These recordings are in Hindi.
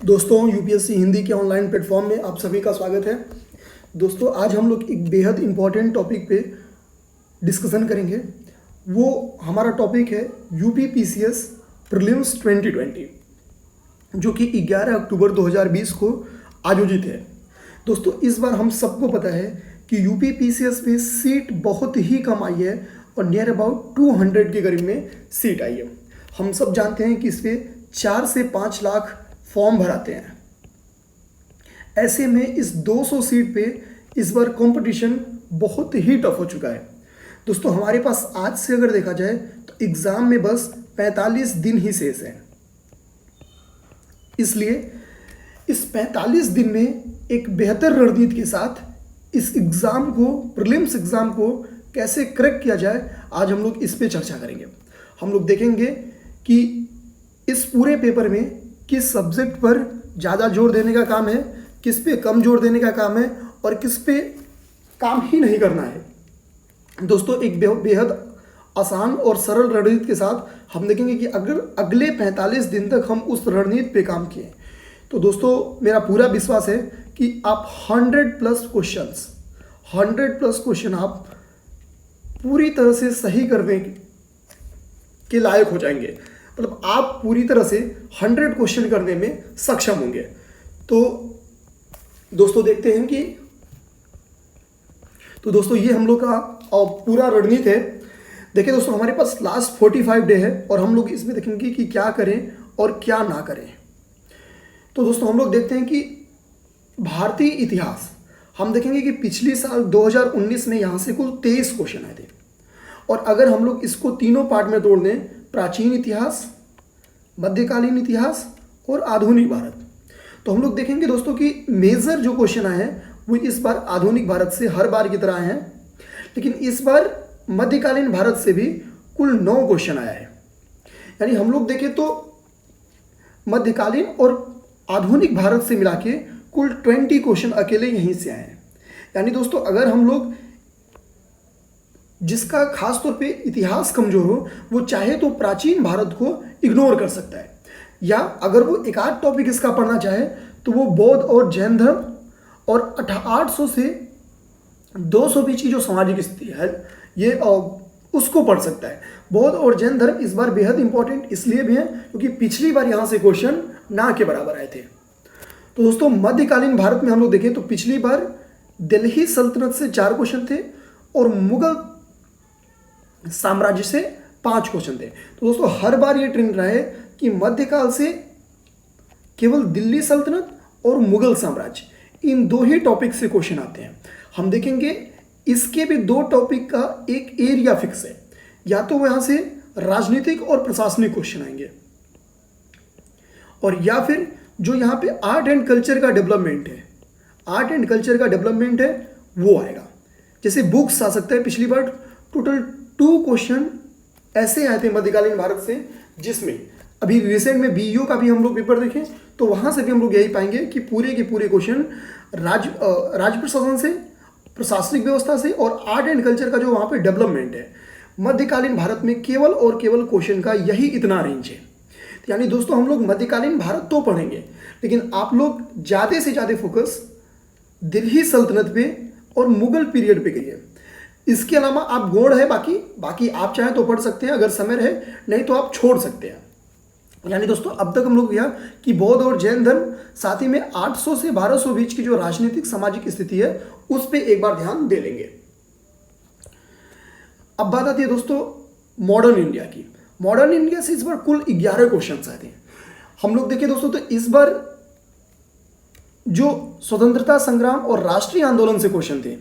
दोस्तों, यूपीएससी हिंदी के ऑनलाइन प्लेटफॉर्म में आप सभी का स्वागत है। दोस्तों, आज हम लोग एक बेहद इम्पॉर्टेंट टॉपिक पे डिस्कशन करेंगे। वो हमारा टॉपिक है यूपी पीसीएस प्रीलिम्स 2020, जो कि 11 अक्टूबर 2020 को आयोजित है। दोस्तों, इस बार हम सबको पता है कि यूपी पीसीएस में सीट बहुत ही कम आई है और नियर अबाउट 200 के करीब में सीट आई है। हम सब जानते हैं कि इस पर 4 से 5 लाख फॉर्म भराते हैं। ऐसे में इस 200 सीट पे इस बार कंपटीशन बहुत ही टफ हो चुका है। दोस्तों, हमारे पास आज से अगर देखा जाए तो एग्ज़ाम में बस 45 दिन ही शेष है। इसलिए इस 45 दिन में एक बेहतर रणनीति के साथ इस एग्ज़ाम को, प्रीलिम्स एग्ज़ाम को कैसे क्रैक किया जाए, आज हम लोग इस पे चर्चा करेंगे। हम लोग देखेंगे कि इस पूरे पेपर में किस सब्जेक्ट पर ज़्यादा जोर देने का काम है, किस पे कम जोर देने का काम है और किस पे काम ही नहीं करना है। दोस्तों, एक बेहद आसान और सरल रणनीति के साथ हम देखेंगे कि अगर अगले 45 दिन तक हम उस रणनीति पे काम किए तो दोस्तों मेरा पूरा विश्वास है कि आप 100 प्लस क्वेश्चन आप पूरी तरह से सही करने के लायक हो जाएंगे। मतलब आप पूरी तरह से 100 क्वेश्चन करने में सक्षम होंगे। तो दोस्तों देखते हैं कि दोस्तों ये हम लोग का पूरा रणनीति है। देखिए दोस्तों, हमारे पास लास्ट 45 डे है और हम लोग इसमें देखेंगे कि क्या करें और क्या ना करें। तो दोस्तों हम लोग देखते हैं कि भारतीय इतिहास हम देखेंगे कि पिछले साल 2019 में यहाँ से कुल 23 क्वेश्चन आए थे। और अगर हम लोग इसको तीनों पार्ट में तोड़ दें, प्राचीन इतिहास, मध्यकालीन इतिहास और आधुनिक भारत, तो हम लोग देखेंगे दोस्तों कि मेजर जो क्वेश्चन आए हैं वो इस बार आधुनिक भारत से हर बार की तरह आए हैं, लेकिन इस बार मध्यकालीन भारत से भी कुल 9 क्वेश्चन आया है। यानी हम लोग देखें तो मध्यकालीन और आधुनिक भारत से मिला के कुल 20 क्वेश्चन अकेले यहीं से आए हैं। यानी दोस्तों, अगर हम लोग जिसका खास तौर पे इतिहास कमजोर हो वो चाहे तो प्राचीन भारत को इग्नोर कर सकता है, या अगर वो एक आध टॉपिक इसका पढ़ना चाहे तो वो बौद्ध और जैन धर्म और 800 से 200 बीच की जो सामाजिक स्थिति है ये उसको पढ़ सकता है। बौद्ध और जैन धर्म इस बार बेहद इंपॉर्टेंट इसलिए भी है क्योंकि पिछली बार यहाँ से क्वेश्चन ना के बराबर आए थे। तो दोस्तों, मध्यकालीन भारत में हम लोग देखें तो पिछली बार दिल्ली सल्तनत से 4 क्वेश्चन थे और मुगल साम्राज्य से 5 क्वेश्चन थे। तो दोस्तों हर बार ये ट्रेंड रहा है कि मध्यकाल से केवल दिल्ली सल्तनत और मुगल साम्राज्य, इन 2 ही टॉपिक से क्वेश्चन आते हैं। हम देखेंगे इसके भी 2 टॉपिक का एक एरिया फिक्स है, या तो वहां से राजनीतिक और प्रशासनिक क्वेश्चन आएंगे और या फिर जो यहाँ पे आर्ट एंड कल्चर का डेवलपमेंट है वो आएगा। जैसे बुक्स आ सकता है, पिछली बार टोटल 2 क्वेश्चन ऐसे आए थे मध्यकालीन भारत से, जिसमें अभी रिसेंट में बीईओ का भी हम लोग पेपर देखें तो वहां से भी हम लोग यही पाएंगे कि पूरे के पूरे क्वेश्चन राज्य प्रशासन से, प्रशासनिक व्यवस्था से और आर्ट एंड कल्चर का जो वहां पे डेवलपमेंट है, मध्यकालीन भारत में केवल और केवल क्वेश्चन का यही इतना रेंज है। यानी दोस्तों हम लोग मध्यकालीन भारत तो पढ़ेंगे, लेकिन आप लोग ज़्यादा से ज़्यादा फोकस दिल्ली सल्तनत पे और मुगल पीरियड पे करिए। इसके अलावा आप गौड़ है, बाकी आप चाहें तो पढ़ सकते हैं, अगर समय रहे, नहीं तो आप छोड़ सकते हैं। यानी दोस्तों अब तक हम लोग किया कि बौद्ध और जैन धर्म, साथ ही में 800 से 1200 बीच की जो राजनीतिक सामाजिक स्थिति है उस पर एक बार ध्यान दे लेंगे। अब बात आती है दोस्तों मॉडर्न इंडिया की। मॉडर्न इंडिया से इस बार कुल 11 क्वेश्चन आए थे। हम लोग देखें दोस्तों तो इस बार जो स्वतंत्रता संग्राम और राष्ट्रीय आंदोलन से क्वेश्चन थे,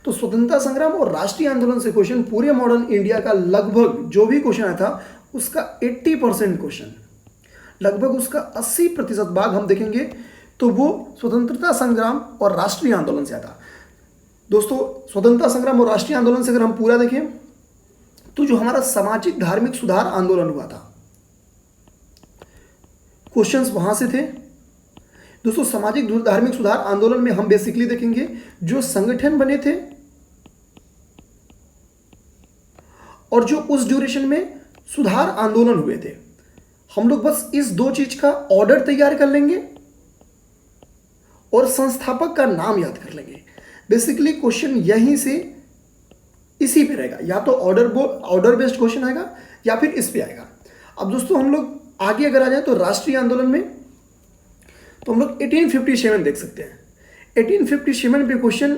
तो स्वतंत्रता संग्राम और राष्ट्रीय आंदोलन से क्वेश्चन पूरे मॉडर्न इंडिया का लगभग जो भी क्वेश्चन आया था उसका 80% क्वेश्चन, लगभग उसका 80% भाग हम देखेंगे तो वो स्वतंत्रता संग्राम और राष्ट्रीय आंदोलन से आता। दोस्तों स्वतंत्रता संग्राम और राष्ट्रीय आंदोलन से अगर हम पूरा देखें तो जो हमारा सामाजिक धार्मिक सुधार आंदोलन हुआ था, क्वेश्चंस वहां से थे। दोस्तों सामाजिक धार्मिक सुधार आंदोलन में हम बेसिकली देखेंगे जो संगठन बने थे और जो उस ड्यूरेशन में सुधार आंदोलन हुए थे। हम लोग बस इस 2 चीज का ऑर्डर तैयार कर लेंगे और संस्थापक का नाम याद कर लेंगे। बेसिकली क्वेश्चन यहीं से इसी पे रहेगा, या तो ऑर्डर बेस्ड क्वेश्चन आएगा या फिर इस पे आएगा। अब दोस्तों हम लोग आगे अगर आ जाए तो राष्ट्रीय आंदोलन में तो हम लोग 1857 देख सकते हैं। 1857 पे क्वेश्चन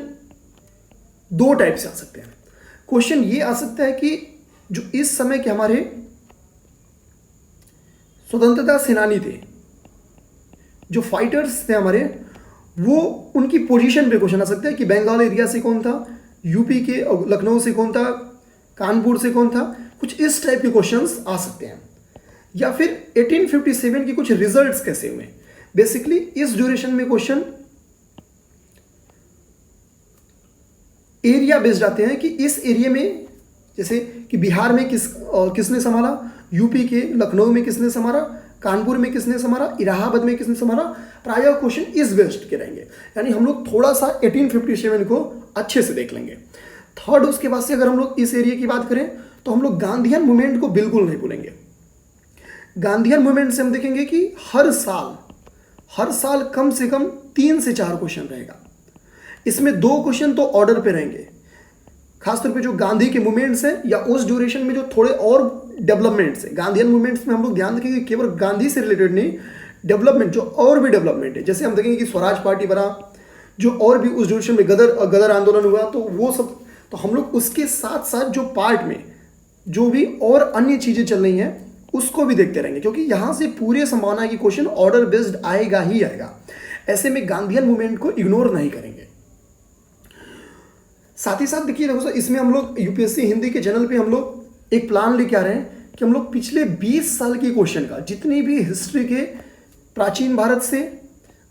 दो टाइप से आ सकते हैं। क्वेश्चन ये आ सकता है कि जो इस समय के हमारे स्वतंत्रता सेनानी थे, जो फाइटर्स थे हमारे, वो उनकी पोजीशन पे क्वेश्चन आ सकता है कि बंगाल एरिया से कौन था, यूपी के लखनऊ से कौन था, कानपुर से कौन था, कुछ इस टाइप के क्वेश्चंस आ सकते हैं। या फिर 1857 की कुछ रिजल्ट्स कैसे हुए। बेसिकली इस ड्यूरेशन में क्वेश्चन एरिया बेस्ड आते हैं कि इस एरिया में, जैसे कि बिहार में किसने संभाला, यूपी के लखनऊ में किसने संभाला, कानपुर में किसने संभाला, इलाहाबाद में किसने संभाला, प्राय क्वेश्चन इस बेस्ड के रहेंगे। यानी हम लोग थोड़ा सा 1857 को अच्छे से देख लेंगे। थर्ड, उसके बाद से अगर हम लोग इस एरिया की बात करें तो हम लोग गांधीयन मूवमेंट को बिल्कुल नहीं भूलेंगे। गांधीयन मूवमेंट से हम देखेंगे कि हर साल कम से कम 3 से 4 क्वेश्चन रहेगा। इसमें 2 क्वेश्चन तो ऑर्डर पे रहेंगे, खासतौर पे जो गांधी के मूवमेंट्स हैं या उस ड्यूरेशन में जो थोड़े और डेवलपमेंट्स हैं। गांधीयन मूवमेंट्स में हम लोग ध्यान रखेंगे केवल गांधी से रिलेटेड नहीं, डेवलपमेंट जो और भी डेवलपमेंट है, जैसे हम देखेंगे कि स्वराज पार्टी बना, जो और भी उस ड्यूरेशन में गदर आंदोलन हुआ, तो वो सब, तो हम लोग उसके साथ साथ जो पार्ट में जो भी और अन्य चीज़ें चल रही हैं उसको भी देखते रहेंगे, क्योंकि यहाँ से पूरी संभावना है कि क्वेश्चन ऑर्डर बेस्ड आएगा ही आएगा। ऐसे में गांधीयन मूवमेंट को इग्नोर नहीं करेंगे। साथ ही साथ देखिए दोस्तों, इसमें हम लोग यूपीएससी हिंदी के चैनल पे हम लोग एक प्लान लेके आ रहे हैं कि हम लोग पिछले 20 साल की क्वेश्चन का, जितनी भी हिस्ट्री के प्राचीन भारत से,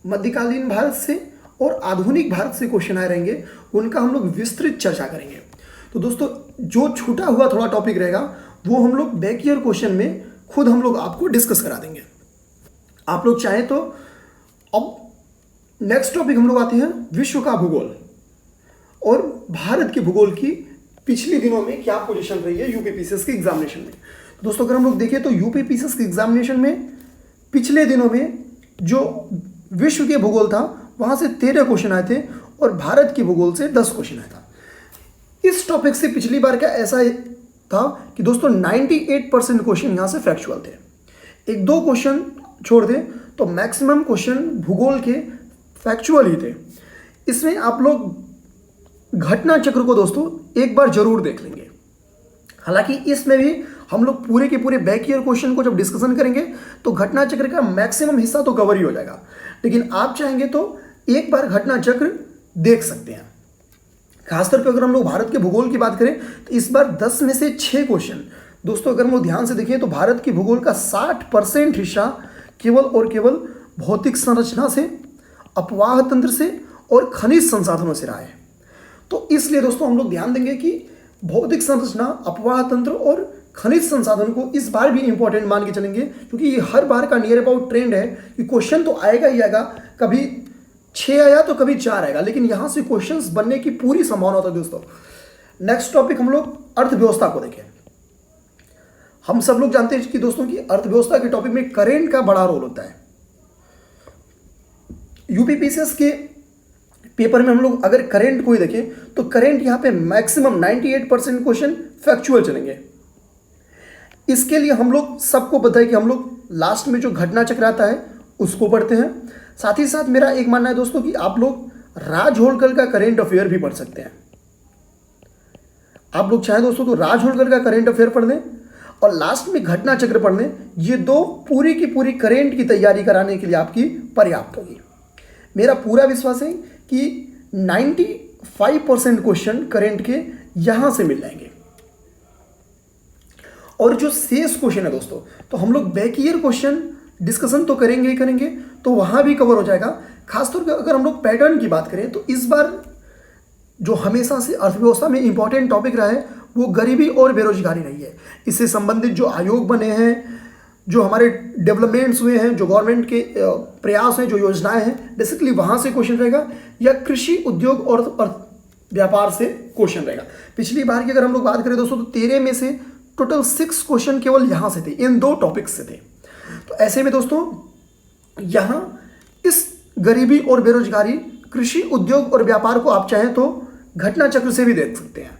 मध्यकालीन भारत से और आधुनिक भारत से क्वेश्चन आए रहेंगे, उनका हम लोग विस्तृत चर्चा करेंगे। तो दोस्तों जो छूटा हुआ थोड़ा टॉपिक रहेगा वो हम लोग बैक ईयर क्वेश्चन में खुद हम लोग आपको डिस्कस करा देंगे। आप लोग चाहें तो अब नेक्स्ट टॉपिक हम लोग आते हैं विश्व का भूगोल और भारत के भूगोल की पिछले दिनों में क्या पोजीशन रही है यूपीपीसीएस के एग्जामिनेशन में। दोस्तों अगर हम लोग देखें तो यूपीपीसीएस के एग्जामिनेशन में पिछले दिनों में जो विश्व के भूगोल था वहां से 13 क्वेश्चन आए थे और भारत के भूगोल से 10 क्वेश्चन आया था। इस टॉपिक से पिछली बार का ऐसा था कि दोस्तों 98% क्वेश्चन यहां से फैक्चुअल थे। 1-2 क्वेश्चन छोड़ दें तो मैक्सिमम क्वेश्चन भूगोल के फैक्चुअल ही थे। इसमें आप लोग घटना चक्र को दोस्तों एक बार जरूर देख लेंगे। हालांकि इसमें भी हम लोग पूरे के पूरे बैक ईयर क्वेश्चन को जब डिस्कशन करेंगे तो घटना चक्र का मैक्सिमम हिस्सा तो कवर ही हो जाएगा, लेकिन आप चाहेंगे तो एक बार घटना चक्र देख सकते हैं। खासतौर पर अगर हम लोग भारत के भूगोल की बात करें तो इस बार 10 में से 6 क्वेश्चन दोस्तों अगर हम लोग ध्यान से देखें तो भारत की भूगोल का 60% हिस्सा केवल और केवल भौतिक संरचना से, अपवाह तंत्र से और खनिज संसाधनों से रहा है। तो इसलिए दोस्तों हम लोग ध्यान देंगे कि भौतिक संरचना, अपवाह तंत्र और खनिज संसाधन को इस बार भी इंपॉर्टेंट मान के चलेंगे, क्योंकि ये हर बार का नियर अबाउट ट्रेंड है कि क्वेश्चन तो आएगा ही आएगा, कभी 6 आया तो कभी 4 आएगा, लेकिन यहां से क्वेश्चंस बनने की पूरी संभावना होता है। दोस्तों नेक्स्ट टॉपिक हम लोग अर्थव्यवस्था को देखें। हम सब लोग जानते हैं कि दोस्तों की अर्थव्यवस्था के टॉपिक में करेंट का बड़ा रोल होता है। यूपीपीसीएस के पेपर में हम लोग अगर करेंट को ही देखें तो करेंट यहां पे मैक्सिमम 98% क्वेश्चन फैक्चुअल चलेंगे। इसके लिए हम लोग सबको पता है कि हम लोग लास्ट में जो घटना चक्र आता है उसको पढ़ते हैं। साथ ही साथ मेरा एक मानना है दोस्तों कि आप लोग राज होलकर का करेंट अफेयर भी पढ़ सकते हैं। आप लोग चाहें दोस्तों तो राज होलकर का करेंट अफेयर पढ़ लें और लास्ट में घटना चक्र पढ़ लें। ये दो पूरी की पूरी करेंट की तैयारी कराने के लिए आपकी पर्याप्त होगी। मेरा पूरा विश्वास है कि 95% क्वेश्चन करेंट के यहां से मिल जाएंगे। और जो शेष क्वेश्चन है दोस्तों, तो हम लोग बैक ईयर क्वेश्चन डिस्कशन तो करेंगे ही करेंगे, तो वहां भी कवर हो जाएगा। खासतौर पर अगर हम लोग पैटर्न की बात करें तो इस बार जो हमेशा से अर्थव्यवस्था में इंपॉर्टेंट टॉपिक रहा है वो गरीबी और बेरोजगारी रही है। इससे संबंधित जो आयोग बने हैं, जो हमारे डेवलपमेंट्स हुए हैं, जो गवर्नमेंट के प्रयास हैं, जो योजनाएं हैं, बेसिकली वहां से क्वेश्चन रहेगा, या कृषि उद्योग और व्यापार से क्वेश्चन रहेगा। पिछली बार की अगर हम लोग बात करें दोस्तों तो 13 में से टोटल 6 क्वेश्चन केवल यहां से थे, इन 2 टॉपिक्स से थे। तो ऐसे में दोस्तों यहां इस गरीबी और बेरोजगारी, कृषि, उद्योग और व्यापार को आप चाहें तो घटना चक्र से भी देख सकते हैं,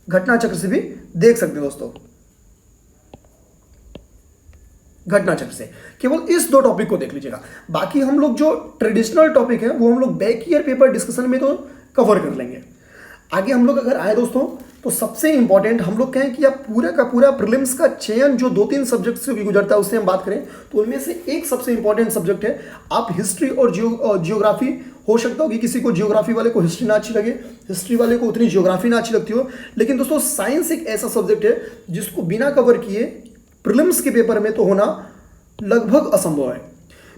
घटना चक्र से भी देख सकते हैं दोस्तों, घटना चक्र से। केवल इस दो टॉपिक को देख लीजिएगा, बाकी हम लोग जो ट्रेडिशनल टॉपिक है वो हम लोग बैक ईयर पेपर डिस्कशन में तो कवर कर लेंगे। आगे हम लोग अगर आए दोस्तों तो सबसे इंपॉर्टेंट हम लोग कहें कि आप पूरा का पूरा प्रीलिम्स का चयन जो 2-3 सब्जेक्ट से गुजरता है उससे हम बात करें तो उनमें से एक सबसे इंपॉर्टेंट सब्जेक्ट है, आप हिस्ट्री और जियोग्राफी, हो सकता हो कि किसी को जियोग्राफी वाले को हिस्ट्री ना अच्छी लगे, हिस्ट्री वाले को उतनी जियोग्राफी ना अच्छी लगती हो, लेकिन दोस्तों साइंस एक ऐसा सब्जेक्ट है जिसको बिना कवर किए प्रीलिम्स के पेपर में तो होना लगभग असंभव है।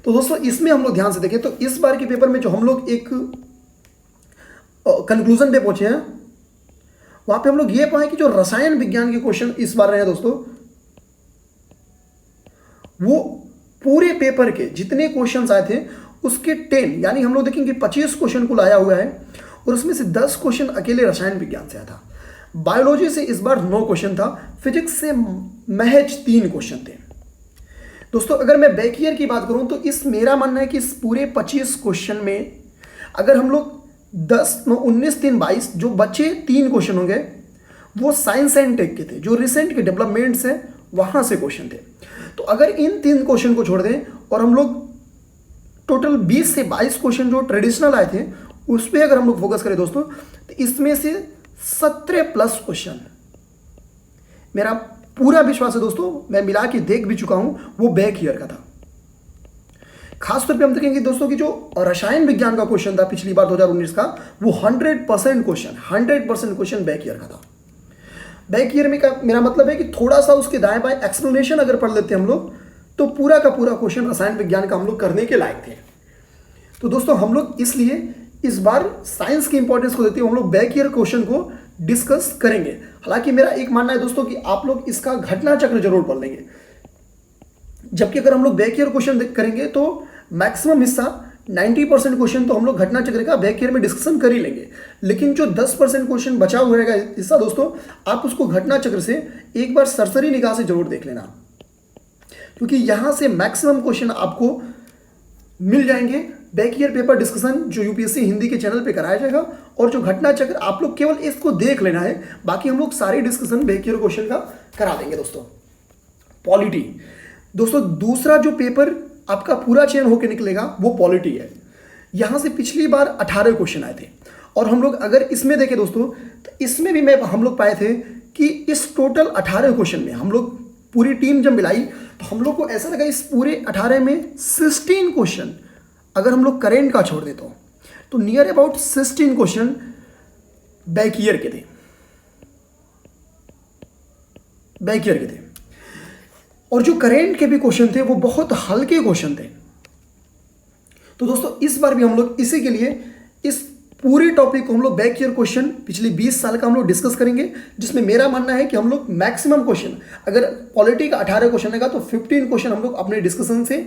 तो दोस्तों इसमें हम लोग ध्यान से देखें तो इस बार के पेपर में जो हम लोग एक कंक्लूजन पे पहुंचे हैं वहां पे हम लोग ये पाए कि जो रसायन विज्ञान के क्वेश्चन इस बार रहे हैं दोस्तों, वो पूरे पेपर के जितने क्वेश्चंस आए थे उसके 10 यानी हम लोग देखेंगे 25 क्वेश्चन को लाया हुआ है और उसमें से 10 क्वेश्चन अकेले रसायन विज्ञान से आया था। बायोलॉजी से इस बार 9 क्वेश्चन था, फिजिक्स से महज 3 क्वेश्चन थे। दोस्तों अगर मैं बैक ईयर की बात करूं तो इस मेरा मानना है कि इस पूरे 25 क्वेश्चन में अगर हम लोग 10, 9, 19, 3, 22 जो बचे 3 क्वेश्चन होंगे वो साइंस एंड टेक के थे, जो रिसेंट के डेवलपमेंट्स हैं वहां से क्वेश्चन थे। तो अगर इन 3 क्वेश्चन को छोड़ दें और हम लोग टोटल 20 से 22 क्वेश्चन जो ट्रेडिशनल आए थे उस पर अगर हम लोग फोकस करें दोस्तों तो इसमें से 17+ क्वेश्चन, मेरा पूरा विश्वास है दोस्तों, मैं मिला के देख भी चुका हूं, वो बैक ईयर का था। खासतौर पे हम देखेंगे दोस्तों कि जो रसायन विज्ञान का क्वेश्चन था पिछली बार 2019 का, वो 100% क्वेश्चन बैक ईयर का था। बैक ईयर में का मेरा मतलब है कि थोड़ा सा उसके दाएं बाएं एक्सप्लेनेशन अगर पढ़ लेते हम लोग तो पूरा का पूरा क्वेश्चन रसायन विज्ञान का हम लोग करने के लायक थे। तो दोस्तों हम लोग इसलिए इस बार साइंस की इंपॉर्टेंस को देते हुए हम लोग बैक ईयर क्वेश्चन को डिस्कस करेंगे। हालांकि मेरा एक मानना है दोस्तों कि आप लोग इसका घटना चक्र जरूर पढ़ लेंगे, जबकि अगर हम लोग बैक ईयर क्वेश्चन करेंगे तो मैक्सिमम हिस्सा 90% क्वेश्चन तो हम लोग घटना चक्र का बैक ईयर में डिस्कशन कर ही लेंगे, लेकिन जो 10% क्वेश्चन बचा हुआ रहेगा हिस्सा दोस्तों आप उसको घटना चक्र से एक बार सरसरी निगाह से जरूर देख लेना, क्योंकि यहां से मैक्सिमम क्वेश्चन आपको मिल जाएंगे। बैक ईयर पेपर डिस्कशन जो यूपीएससी हिंदी के चैनल पे कराया जाएगा और जो घटना चक्र आप लोग केवल इसको देख लेना है, बाकी हम लोग सारी डिस्कशन बैक ईयर क्वेश्चन का करा देंगे। दोस्तों पॉलिटी, दोस्तों दूसरा जो पेपर आपका पूरा चयन होकर निकलेगा वो पॉलिटी है। यहां से पिछली बार 18 क्वेश्चन आए थे और हम लोग अगर इसमें देखें दोस्तों तो इसमें भी हम लोग पाए थे कि इस टोटल 18 क्वेश्चन में हम लोग पूरी टीम जब मिलाई तो हम लोग को ऐसा लगा इस पूरे 18 में 16 क्वेश्चन अगर हम लोग करेंट का छोड़ देते तो near about 16 question back year के थे, बैक ईयर के थे। और जो करेंट के भी क्वेश्चन थे वो बहुत हल्के क्वेश्चन थे। तो दोस्तों इस बार भी हम लोग इसी के लिए इस पूरे टॉपिक को हम लोग बैक ईयर क्वेश्चन पिछले 20 साल का हम लोग डिस्कस करेंगे, जिसमें मेरा मानना है कि हम लोग मैक्सिमम क्वेश्चन, अगर पॉलिटी का 18 क्वेश्चन रहेगा तो 15 क्वेश्चन हम लोग अपने डिस्कशन से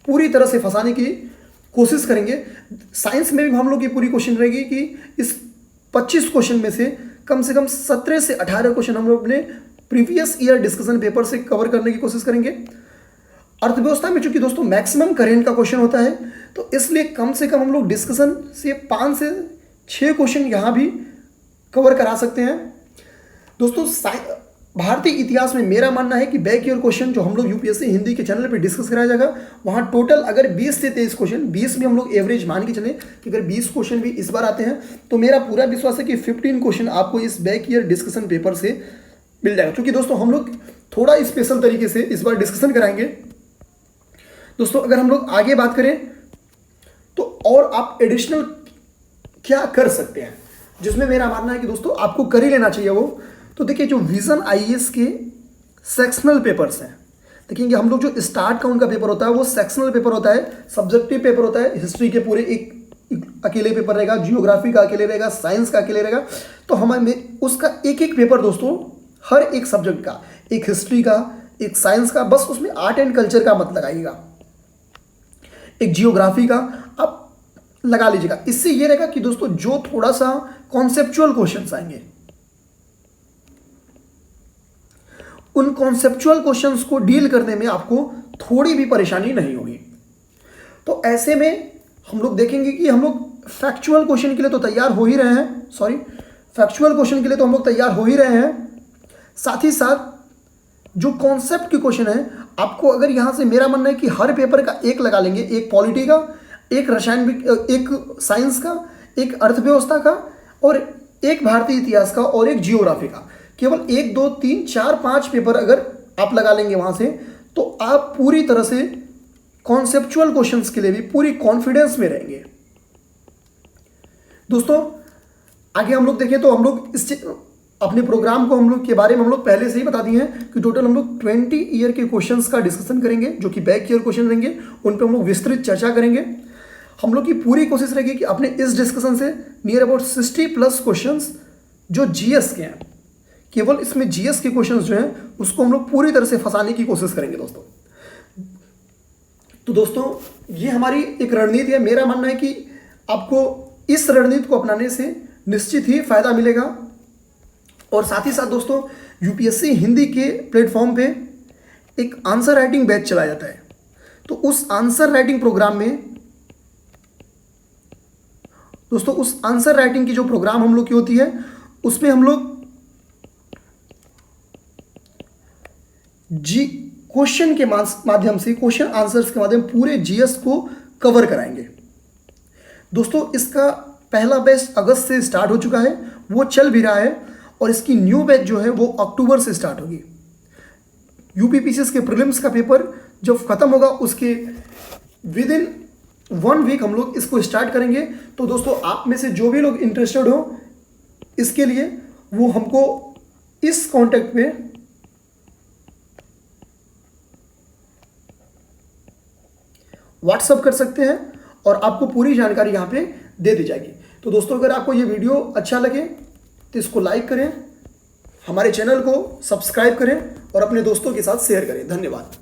पूरी तरह से फंसाने की कोशिश करेंगे। साइंस में भी हम लोग की पूरी कोशिश रहेगी कि इस 25 क्वेश्चन में से कम 17 से 18 क्वेश्चन हम लोग अपने प्रीवियस ईयर डिस्कशन पेपर से कवर करने की कोशिश करेंगे। अर्थव्यवस्था में चूंकि दोस्तों मैक्सिमम करेंट का क्वेश्चन होता है तो इसलिए कम से कम हम लोग डिस्कशन से 5 से 6 क्वेश्चन यहाँ भी कवर करा सकते हैं। दोस्तों भारतीय इतिहास में मेरा मानना है कि बैक ईयर क्वेश्चन जो हम लोग यूपीएससी हिंदी के चैनल पे डिस्कस कराया जाएगा वहाँ टोटल अगर 20 से 23 क्वेश्चन, 20 में हम लोग एवरेज मान के चलें कि अगर 20 क्वेश्चन भी इस बार आते हैं तो मेरा पूरा विश्वास है कि 15 क्वेश्चन आपको इस बैक ईयर डिस्कशन पेपर से मिल जाएगा। क्योंकि दोस्तों हम लोग थोड़ा स्पेशल तरीके से इस बार डिस्कशन कराएंगे। दोस्तों अगर हम लोग आगे बात करें तो और आप एडिशनल क्या कर सकते हैं, जिसमें मेरा मानना है कि दोस्तों आपको कर ही लेना चाहिए वो। तो देखिए जो विजन आईएएस के सेक्शनल पेपर्स हैं, देखेंगे हम लोग जो स्टार्ट का उनका पेपर होता है वो सेक्शनल पेपर होता है, सब्जेक्टिव पेपर होता है। हिस्ट्री के पूरे एक अकेले पेपर रहेगा, जियोग्राफी का अकेले रहेगा, साइंस का अकेले रहेगा। तो हमें उसका एक एक पेपर दोस्तों हर एक सब्जेक्ट का, एक हिस्ट्री का, एक साइंस का, बस उसमें आर्ट एंड कल्चर का मत लगाइएगा, एक जियोग्राफी का आप लगा लीजिएगा। इससे ये रहेगा कि दोस्तों जो थोड़ा सा कॉन्सेप्चुअल क्वेश्चंस आएंगे उन कॉन्सेप्चुअल क्वेश्चंस को डील करने में आपको थोड़ी भी परेशानी नहीं होगी। तो ऐसे में हम लोग देखेंगे कि हम लोग फैक्चुअल क्वेश्चन के लिए तो तैयार हो ही रहे हैं, फैक्चुअल क्वेश्चन के लिए तो हम लोग तैयार हो ही रहे हैं, साथ ही साथ जो कॉन्सेप्ट के क्वेश्चन है आपको, अगर यहाँ से मेरा मानना है कि हर पेपर का एक लगा लेंगे, एक पॉलिटी का, एक रसायन, एक साइंस का, एक अर्थव्यवस्था का, और एक भारतीय इतिहास का, और एक जियोग्राफी का, केवल 1 2 3 4 5 पेपर अगर आप लगा लेंगे वहाँ से, तो आप पूरी तरह से कॉन्सेप्चुअल क्वेश्चंस के लिए भी पूरी कॉन्फिडेंस में रहेंगे। दोस्तों आगे हम लोग देखें तो हम लोग इस अपने प्रोग्राम को हम लोग के बारे में हम लोग पहले से ही बता दिए हैं कि टोटल हम लोग 20 ईयर के क्वेश्चंस का डिस्कशन करेंगे, जो कि बैक ईयर क्वेश्चन रहेंगे, उन पर हम लोग विस्तृत चर्चा करेंगे। हम लोग की पूरी कोशिश रहेगी कि अपने इस डिस्कशन से नियर अबाउट 60+ क्वेश्चंस जो जीएस के हैं, केवल इसमें जीएस के क्वेश्चंस जो हैं उसको हम लोग पूरी तरह से फंसाने की कोशिश करेंगे दोस्तों। तो दोस्तों ये हमारी एक रणनीति है। मेरा मानना है कि आपको इस रणनीति को अपनाने से निश्चित ही फायदा मिलेगा। और साथ ही साथ दोस्तों यूपीएससी हिंदी के प्लेटफॉर्म पे एक आंसर राइटिंग बैच चलाया जाता है। तो उस आंसर राइटिंग प्रोग्राम में दोस्तों, उस आंसर राइटिंग की जो प्रोग्राम हम लोग की होती है उसमें हम लोग क्वेश्चन के माध्यम से, क्वेश्चन आंसर्स के माध्यम पूरे जीएस को कवर कराएंगे। दोस्तों इसका पहला बैच अगस्त से स्टार्ट हो चुका है, वो चल भी रहा है, और इसकी न्यू बैच जो है वो अक्टूबर से स्टार्ट होगी। यूपीपीसीएस के प्रीलिम्स का पेपर जब खत्म होगा उसके विद इन 1 वीक हम लोग इसको स्टार्ट करेंगे। तो दोस्तों आप में से जो भी लोग इंटरेस्टेड हो इसके लिए, वो हमको इस कॉन्टैक्ट पे व्हाट्सअप कर सकते हैं और आपको पूरी जानकारी यहाँ पे दे दी जाएगी। तो दोस्तों अगर आपको ये वीडियो अच्छा लगे तो इसको लाइक करें, हमारे चैनल को सब्सक्राइब करें और अपने दोस्तों के साथ शेयर करें। धन्यवाद।